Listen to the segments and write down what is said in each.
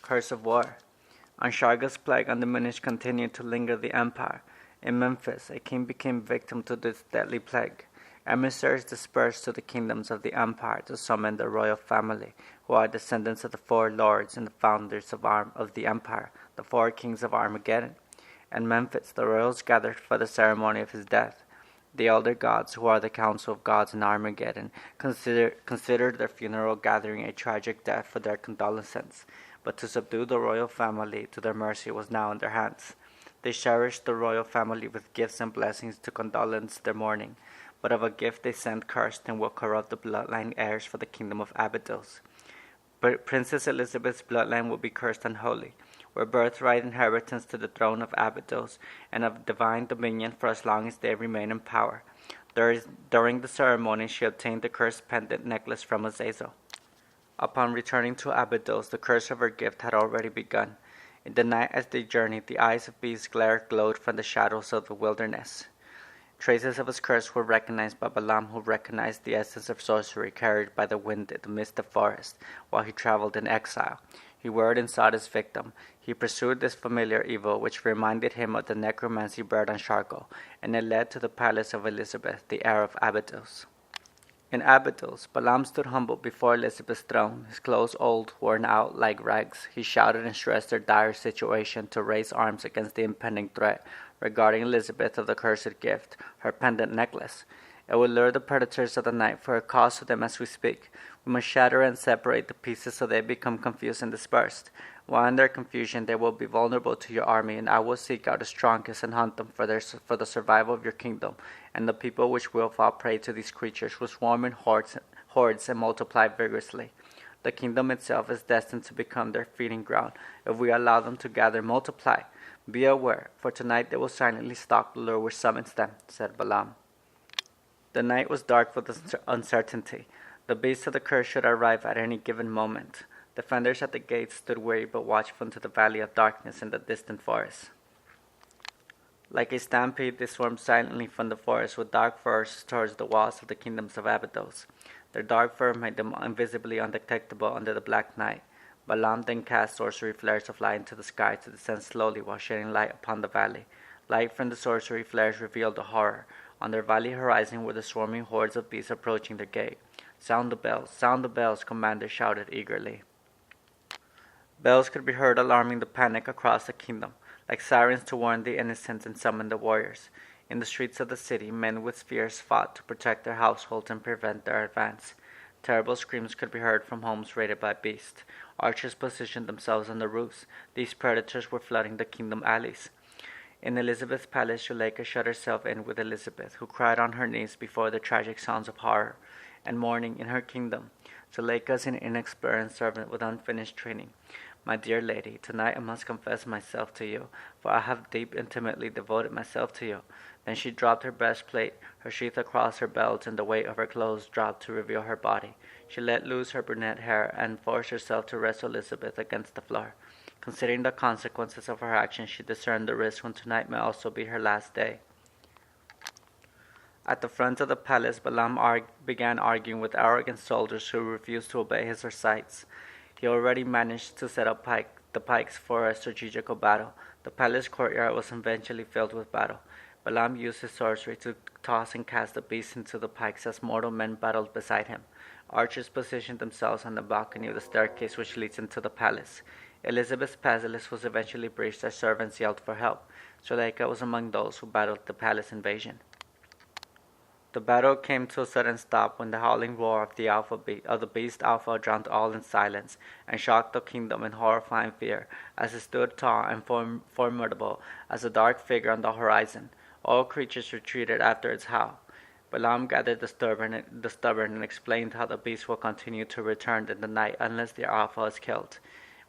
Curse of War. Ansharga's plague undiminished continued to linger the empire. In Memphis, a king became victim to this deadly plague. Emissaries dispersed to the kingdoms of the empire to summon the royal family, who are descendants of the four lords and the founders of the empire, the four kings of Armageddon. In Memphis, the royals gathered for the ceremony of his death. The elder gods, who are the council of gods in Armageddon, considered their funeral gathering a tragic death for their condolences, but to subdue the royal family to their mercy was now in their hands. They cherished the royal family with gifts and blessings to condolence their mourning, but of a gift they sent cursed and will corrupt the bloodline heirs for the kingdom of Abydos. But Princess Elizabeth's bloodline will be cursed and holy, where birthright inheritance to the throne of Abydos and of divine dominion for as long as they remain in power. During the ceremony, she obtained the cursed pendant necklace from Azazel. Upon returning to Abydos, the curse of her gift had already begun. In the night as they journeyed, the eyes of beasts glowed from the shadows of the wilderness. Traces of his curse were recognized by Balaam, who recognized the essence of sorcery carried by the wind in the midst of forest while he traveled in exile. He whirled and sought his victim. He pursued this familiar evil, which reminded him of the necromancy bird Anshargo, and it led to the palace of Elizabeth, the heir of Abydos. In Abydos, Balaam stood humble before Elizabeth's throne, his clothes old, worn out like rags. He shouted and stressed their dire situation to raise arms against the impending threat regarding Elizabeth of the cursed gift, her pendant necklace. It will lure the predators of the night, for it calls to them as we speak. We must shatter and separate the pieces so they become confused and dispersed. While in their confusion they will be vulnerable to your army, and I will seek out the strongest and hunt them for the survival of your kingdom, and the people which will fall prey to these creatures will swarm in hordes and multiply vigorously. The kingdom itself is destined to become their feeding ground if we allow them to gather and multiply. Be aware, for tonight they will silently stalk the lure which summons them, said Balaam. The night was dark with uncertainty. The beasts of the curse should arrive at any given moment. Defenders at the gates stood weary but watchful into the valley of darkness in the distant forest. Like a stampede, they swarmed silently from the forest with dark furs towards the walls of the kingdoms of Abydos. Their dark fur made them invisibly undetectable under the black night. Balaam then cast sorcery flares of light into the sky to descend slowly while shedding light upon the valley. Light from the sorcery flares revealed the horror. On their valley horizon were the swarming hordes of beasts approaching their gate. Sound the bells, Commander shouted eagerly. Bells could be heard alarming the panic across the kingdom, like sirens to warn the innocent and summon the warriors. In the streets of the city, men with spears fought to protect their households and prevent their advance. Terrible screams could be heard from homes raided by beasts. Archers positioned themselves on the roofs. These predators were flooding the kingdom alleys. In Elizabeth's palace, Zuleika shut herself in with Elizabeth, who cried on her knees before the tragic sounds of horror and mourning in her kingdom. Zuleika is an inexperienced servant with unfinished training. My dear lady, tonight I must confess myself to you, for I have intimately devoted myself to you. Then she dropped her breastplate, her sheath across her belt, and the weight of her clothes dropped to reveal her body. She let loose her brunette hair and forced herself to wrestle Elizabeth against the floor. Considering the consequences of her actions, she discerned the risk when tonight may also be her last day. At the front of the palace, Balaam began arguing with arrogant soldiers who refused to obey his recites. He already managed to set up the pikes for a strategical battle. The palace courtyard was eventually filled with battle. Balaam used his sorcery to toss and cast the beasts into the pikes as mortal men battled beside him. Archers positioned themselves on the balcony of the staircase which leads into the palace. Elizabeth's palace was eventually breached as servants yelled for help. Zuleika was among those who battled the palace invasion. The battle came to a sudden stop when the howling roar of the beast Alpha drowned all in silence and shocked the kingdom in horrifying fear as it stood tall and formidable as a dark figure on the horizon. All creatures retreated after its howl. Balaam gathered the stubborn and explained how the beast will continue to return in the night unless their Alpha is killed.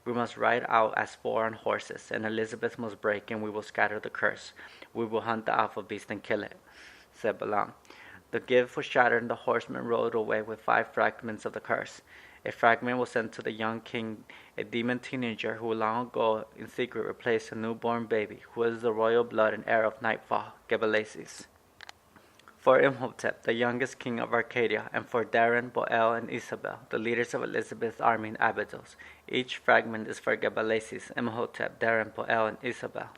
We must ride out as four on horses, and Elizabeth must break, and we will scatter the curse. We will hunt the Alpha beast and kill it, said Balaam. The gift was shattered, and the horsemen rode away with 5 fragments of the curse. A fragment was sent to the young king, a demon teenager who long ago in secret replaced a newborn baby, who is the royal blood and heir of Nightfall, Gebelesis. For Imhotep, the youngest king of Arcadia, and for Daran, Boel, and Isabel, the leaders of Elizabeth's army in Abydos. Each fragment is for Gebelesis, Imhotep, Daran, Boel, and Isabel.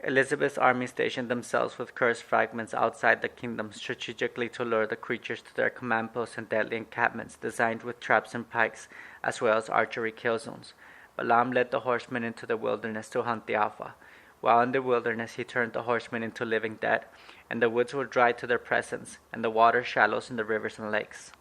Elizabeth's army stationed themselves with cursed fragments outside the kingdom strategically to lure the creatures to their command posts and deadly encampments designed with traps and pikes, as well as archery kill zones. Balaam led the horsemen into the wilderness to hunt the Alpha. While in the wilderness, he turned the horsemen into living dead, and the woods were dry to their presence, and the water shallows in the rivers and lakes.